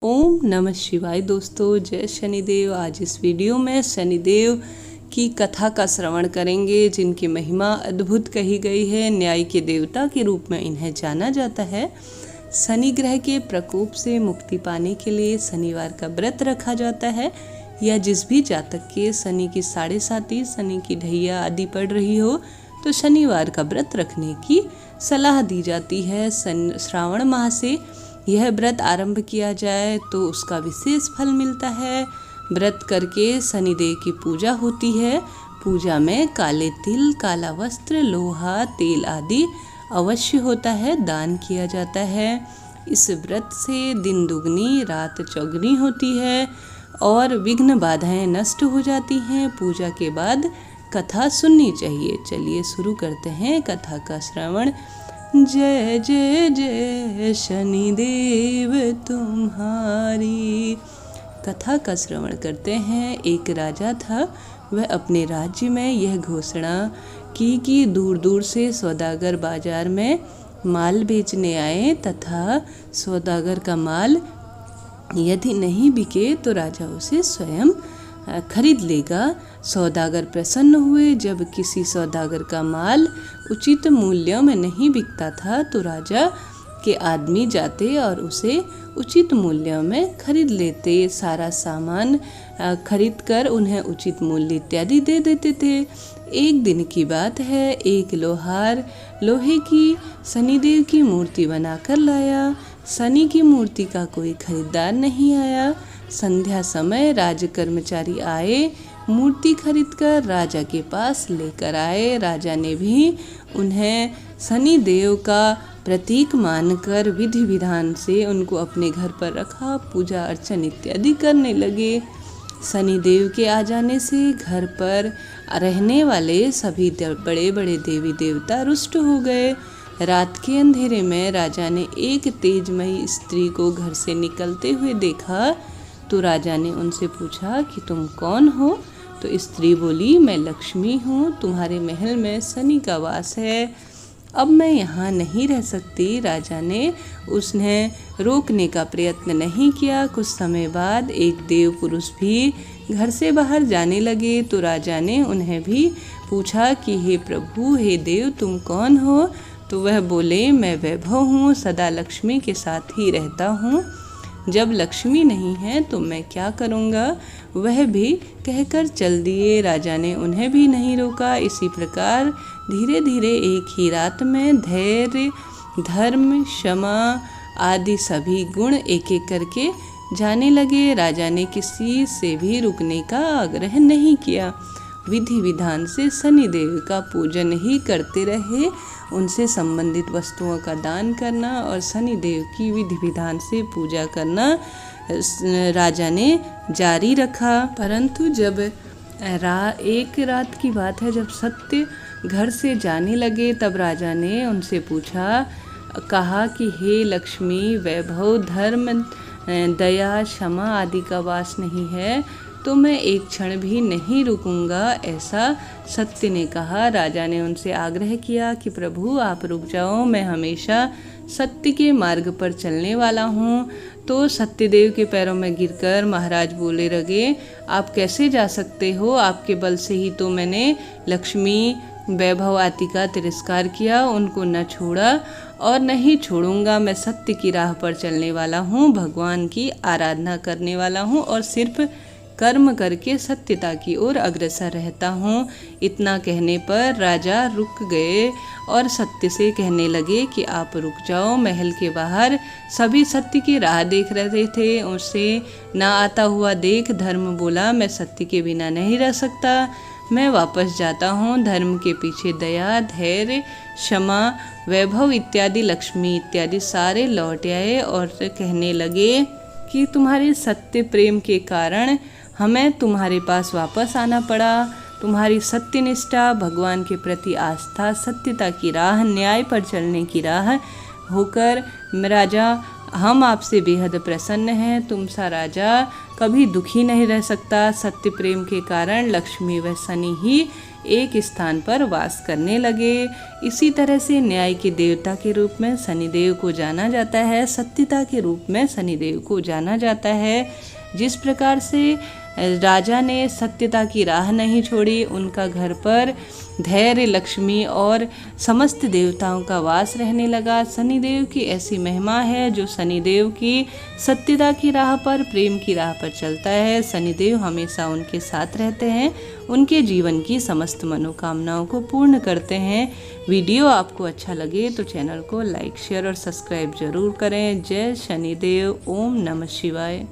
ओम नमः शिवाय। दोस्तों, जय शनिदेव। आज इस वीडियो में शनिदेव की कथा का श्रवण करेंगे, जिनकी महिमा अद्भुत कही गई है। न्याय के देवता के रूप में इन्हें जाना जाता है। शनि ग्रह के प्रकोप से मुक्ति पाने के लिए शनिवार का व्रत रखा जाता है, या जिस भी जातक के शनि की 7.5, शनि की ढैया आदि पड़ रही हो तो शनिवार का व्रत रखने की सलाह दी जाती है। श्रावण माह से यह व्रत आरंभ किया जाए तो उसका विशेष फल मिलता है। व्रत करके शनिदेव की पूजा होती है। पूजा में काले तिल, काला वस्त्र, लोहा, तेल आदि अवश्य होता है, दान किया जाता है। इस व्रत से दिन दुगनी रात चौगुनी होती है और विघ्न बाधाएं नष्ट हो जाती हैं। पूजा के बाद कथा सुननी चाहिए। चलिए शुरू करते हैं कथा का श्रवण। जय जय जय शनिदेव तुम्हारी। कथा का श्रवण करते हैं। एक राजा था। वह अपने राज्य में यह घोषणा की कि दूर दूर से सौदागर बाजार में माल बेचने आए तथा सौदागर का माल यदि नहीं बिके तो राजा उसे स्वयं खरीद लेगा। सौदागर प्रसन्न हुए। जब किसी सौदागर का माल उचित मूल्यों में नहीं बिकता था तो राजा के आदमी जाते और उसे उचित मूल्यों में खरीद लेते। सारा सामान खरीद कर उन्हें उचित मूल्य इत्यादि दे देते थे। एक दिन की बात है, एक लोहार लोहे की शनिदेव की मूर्ति बनाकर लाया। शनि की मूर्ति का कोई खरीदार नहीं आया। संध्या समय राज कर्मचारी आए, मूर्ति खरीदकर राजा के पास लेकर आए। राजा ने भी उन्हें शनिदेव का प्रतीक मानकर विधि विधान से उनको अपने घर पर रखा। पूजा अर्चन इत्यादि करने लगे। शनिदेव के आ जाने से घर पर रहने वाले सभी बड़े बड़े देवी देवता रुष्ट हो गए। रात के अंधेरे में राजा ने एक तेजमयी स्त्री को घर से निकलते हुए देखा। तो राजा ने उनसे पूछा कि तुम कौन हो? तो स्त्री बोली, मैं लक्ष्मी हूँ, तुम्हारे महल में शनि का वास है, अब मैं यहाँ नहीं रह सकती। राजा ने उसने रोकने का प्रयत्न नहीं किया। कुछ समय बाद एक देव पुरुष भी घर से बाहर जाने लगे। तो राजा ने उन्हें भी पूछा कि हे प्रभु, हे देव, तुम कौन हो? तो वह बोले, मैं वैभव हूँ, सदा लक्ष्मी के साथ ही रहता हूँ, जब लक्ष्मी नहीं है तो मैं क्या करूँगा? वह भी कहकर चल दिए। राजा ने उन्हें भी नहीं रोका। इसी प्रकार धीरे धीरे एक ही रात में धैर्य, धर्म, क्षमा आदि सभी गुण एक एक करके जाने लगे। राजा ने किसी से भी रुकने का आग्रह नहीं किया। विधि विधान से शनिदेव का पूजन ही करते रहे। उनसे संबंधित वस्तुओं का दान करना और शनिदेव की विधि विधान से पूजा करना राजा ने जारी रखा। परंतु जब एक रात की बात है, जब सत्य घर से जाने लगे, तब राजा ने उनसे कहा कि हे लक्ष्मी, वैभव, धर्म, दया, क्षमा आदि का वास नहीं है तो मैं एक क्षण भी नहीं रुकूंगा, ऐसा सत्य ने कहा। राजा ने उनसे आग्रह किया कि प्रभु आप रुक जाओ, मैं हमेशा सत्य के मार्ग पर चलने वाला हूँ। तो सत्यदेव के पैरों में गिरकर महाराज बोले लगे, आप कैसे जा सकते हो? आपके बल से ही तो मैंने लक्ष्मी, वैभव आदि का तिरस्कार किया, उनको न छोड़ा और नहीं छोड़ूंगा। मैं सत्य की राह पर चलने वाला हूँ, भगवान की आराधना करने वाला हूँ और सिर्फ कर्म करके सत्यता की ओर अग्रसर रहता हूँ। इतना कहने पर राजा रुक गए और सत्य से कहने लगे कि आप रुक जाओ। महल के बाहर सभी सत्य की राह देख रहे थे। उसे ना आता हुआ देख धर्म बोला, मैं सत्य के बिना नहीं रह सकता, मैं वापस जाता हूँ। धर्म के पीछे दया, धैर्य, क्षमा, वैभव इत्यादि, लक्ष्मी इत्यादि सारे लौट आए और कहने लगे कि तुम्हारे सत्य प्रेम के कारण हमें तुम्हारे पास वापस आना पड़ा। तुम्हारी सत्यनिष्ठा, भगवान के प्रति आस्था, सत्यता की राह, न्याय पर चलने की राह होकर राजा हम आपसे बेहद प्रसन्न हैं। तुम सा राजा कभी दुखी नहीं रह सकता। सत्य प्रेम के कारण लक्ष्मी व शनि ही एक स्थान पर वास करने लगे। इसी तरह से न्याय के देवता के रूप में शनिदेव को जाना जाता है, सत्यता के रूप में शनिदेव को जाना जाता है। जिस प्रकार से राजा ने सत्यता की राह नहीं छोड़ी, उनका घर पर धैर्य, लक्ष्मी और समस्त देवताओं का वास रहने लगा। शनिदेव की ऐसी महिमा है जो शनिदेव की सत्यता की राह पर, प्रेम की राह पर चलता है। शनिदेव हमेशा उनके साथ रहते हैं, उनके जीवन की समस्त मनोकामनाओं को पूर्ण करते हैं। वीडियो आपको अच्छा लगे तो चैनल को लाइक, शेयर और सब्सक्राइब जरूर करें। जय शनिदेव। ओम नमः शिवाय।